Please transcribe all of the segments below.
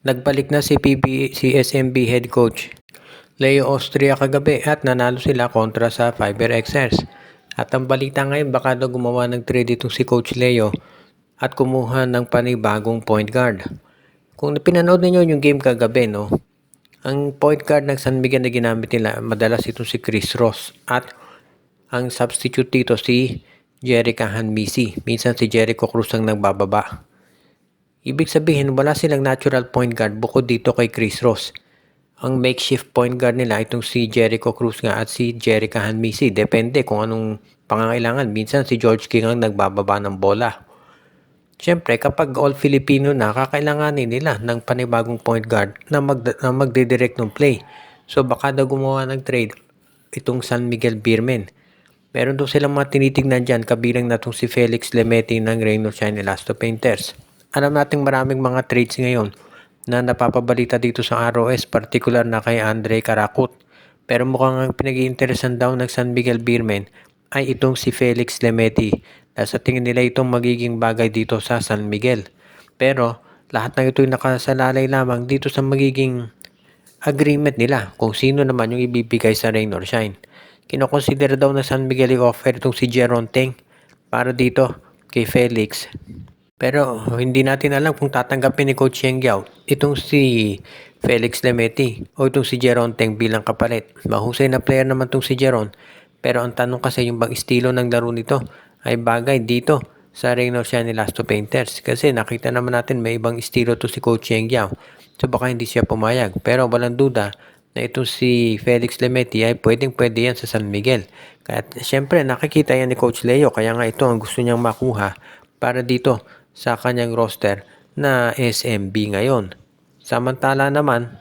Nagbalik na si SMB head coach Leo Austria kagabi at nanalo sila kontra sa FiberXers. At ang balita ngayon, baka daw gumawa ng trade itong si Coach Leo at kumuha ng panibagong point guard. Kung pinanood niyo yung game kagabi, no, ang point guard ng San Miguel na ginamit nila, madalas itong si Chris Ross at ang substitute dito si Jerica Hanmisi. Minsan si Jericho Cruz ang nagbababa. Ibig sabihin, wala silang natural point guard bukod dito kay Chris Ross. Ang makeshift point guard nila itong si Jericho Cruz nga at si Jerica Hanmisi. Depende kung anong pangangailangan. Minsan si George King ang nagbababa ng bola. Siyempre, kapag all Filipino na, kakailanganin nila ng panibagong point guard na magdidirect ng play. So baka daw gumawa ng trade itong San Miguel Beermen. Meron daw silang mga tinitignan dyan, kabilang na itong si Felix Lemeti ng Raynor Shine Elasto Painters. Alam nating maraming mga trades ngayon na napapabalita dito sa ROS, particular na kay Andre Karakut. Pero mukhang ang pinag-iinteresan daw ng San Miguel Beermen ay itong si Felix Lemeti. Dahil sa tingin nila itong magiging bagay dito sa San Miguel. Pero lahat ng ito ay nakasalalay lamang dito sa magiging agreement nila kung sino naman yung ibibigay sa Rain or Shine. Kinoconsider daw na San Miguel i-offer itong si Jeron Teng para dito kay Felix. Pero hindi natin alam kung tatanggapin ni Coach Yeng Giao itong si Felix Lemeti o itong si Jeron Teng bilang kapalit. Mahusay na player naman itong si Jeron. Pero ang tanong kasi yung bang estilo ng laro nito ay bagay dito sa Raynor Shine Elasto Painters. Kasi nakita naman natin may ibang estilo to si Coach Yeng Giao. So baka hindi siya pumayag. Pero walang duda na ito si Felix Lemeti ay pwede yan sa San Miguel. Kaya syempre nakikita yan ni Coach Leo. Kaya nga ito ang gusto niyang makuha para dito sa kanyang roster na SMB ngayon. Samantala naman,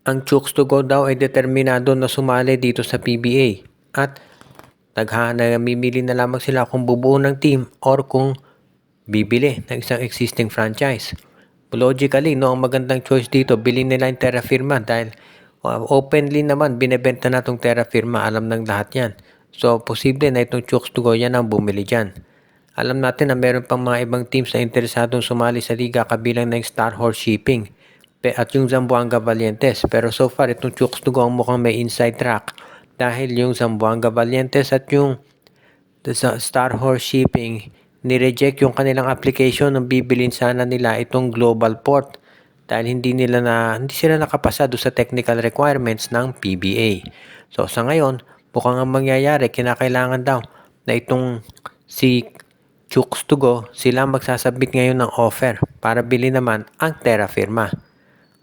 ang Chooks to Go daw ay determinado na sumali dito sa PBA at namimili na lamang sila kung bubuo ng team or kung bibili ng isang existing franchise. Logically, no, ang magandang choice dito, bilhin nila yung Terra Firma dahil openly naman binebenta na itong Terra Firma, alam ng lahat yan. So, posible na itong Chooks to Go yan ang bumili dyan. Alam natin na meron pang mga ibang teams na interesadong sumali sa liga kabilang ng Star Horse Shipping at yung Zamboanga Valientes. Pero so far, itong Chooks to Go ang mukhang may inside track dahil yung Zamboanga Valientes at yung Star Horse Shipping nireject yung kanilang application ng bibilin sana nila itong Global Port dahil hindi sila nakapasa doon sa technical requirements ng PBA. So sa ngayon, mukhang ang mangyayari, kinakailangan daw na itong si Chooks to Go, sila magsasabit ngayon ng offer para bili naman ang Terra Firma.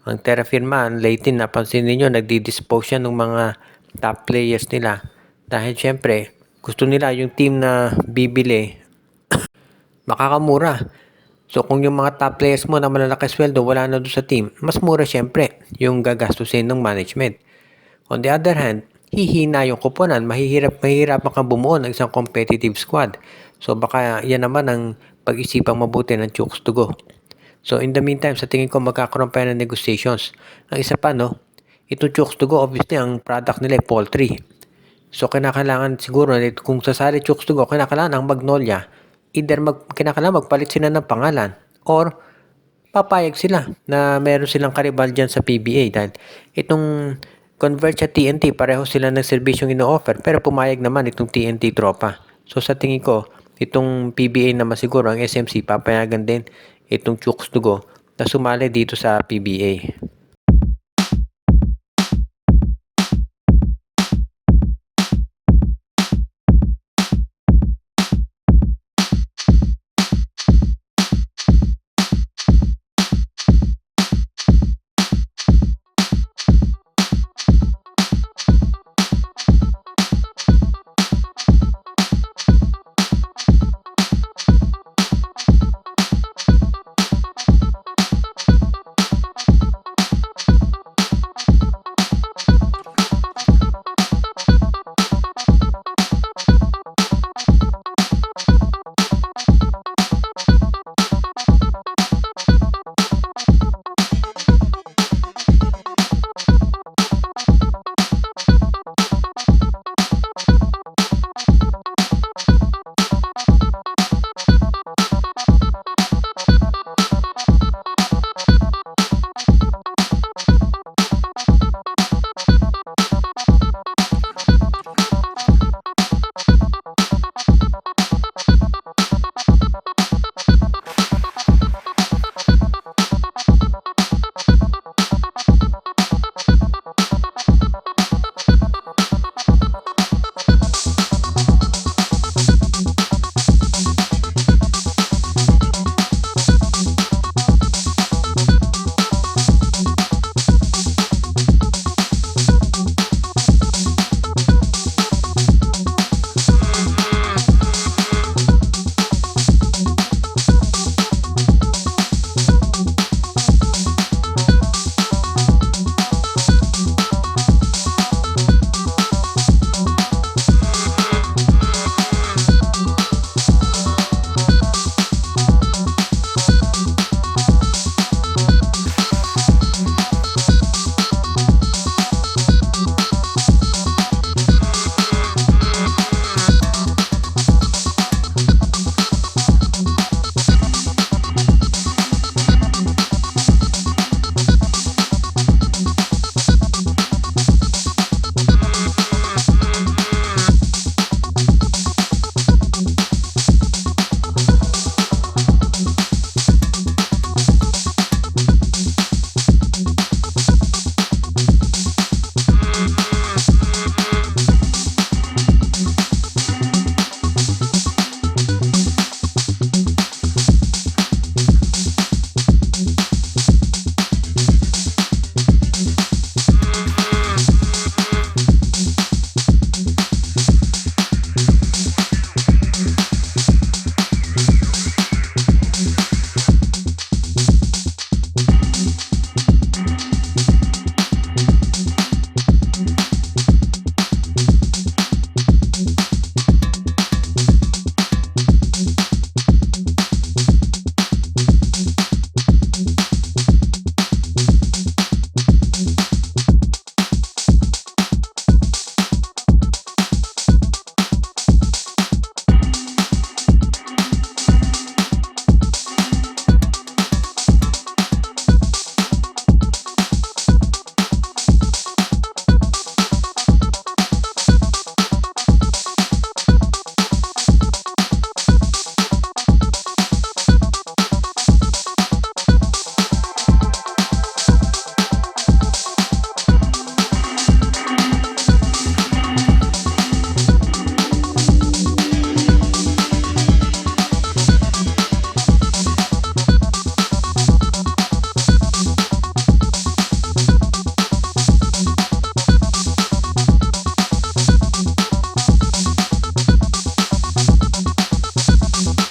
Ang Terra Firma, lately napansin ninyo, nagdi-dispose siya ng mga top players nila. Dahil syempre, gusto nila yung team na bibili, makakamura. So kung yung mga top players mo na malalaki sweldo, wala na doon sa team, mas mura syempre yung gagastusin ng management. On the other hand, hihina yung kuponan, mahihirap kang bumuo ng isang competitive squad. So baka yan naman ang pag-isipang mabuti ng Chooks to Go. So in the meantime, sa tingin ko magkakaroon pa yan ng negotiations. Ang isa pa, no, itong Chooks to Go, obviously ang product nila ay poultry. So kinakailangan siguro, kung sasali Chooks to Go, kinakailangan ang Magnolia, either kinakailangan magpalit sila ng pangalan or papayag sila na meron silang karibal dyan sa PBA dahil itong Converge at TNT, pareho sila ng serbisyong ino-offer pero pumayag naman itong TNT Tropa. So sa tingin ko, itong PBA naman siguro, ang SMC, papayagan din itong Chooks to Go na sumali dito sa PBA.